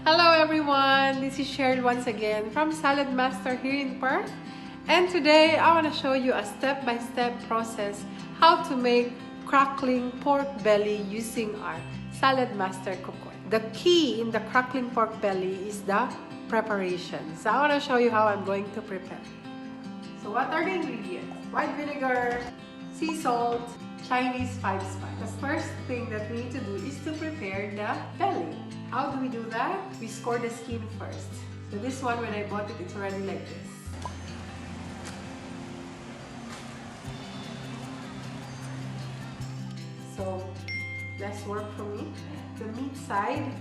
Hello everyone, this is Cheryl once again from Saladmaster here in Perth, and today I want to show you a step-by-step process how to make crackling pork belly using our Saladmaster cookware. The key in the crackling pork belly is the preparation. So I want to show you how I'm going to prepare. So what are the ingredients? White vinegar, sea salt, Chinese 5-spice. The first thing that we need to do is to prepare the belly. How do we do that? We score the skin first. So this one, when I bought it, it's already like this. So less work for me. The meat side,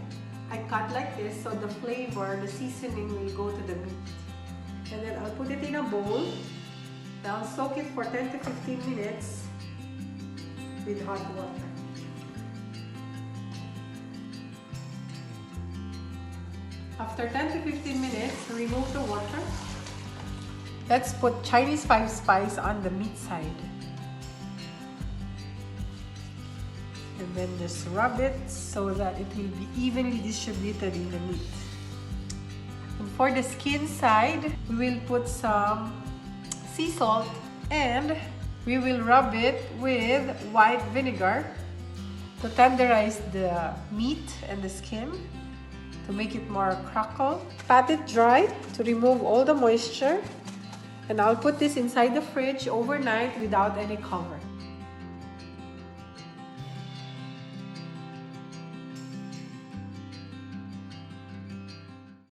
I cut like this so the flavor, the seasoning will go to the meat. And then I'll put it in a bowl. Now I'll soak it for 10 to 15 minutes with hot water. After 10 to 15 minutes, remove the water. Let's put Chinese 5-spice on the meat side. And then just rub it so that it will be evenly distributed in the meat. And for the skin side, we will put some sea salt and we will rub it with white vinegar to tenderize the meat and the skin, to make it more crackle. Pat it dry to remove all the moisture, and I'll put this inside the fridge overnight without any cover.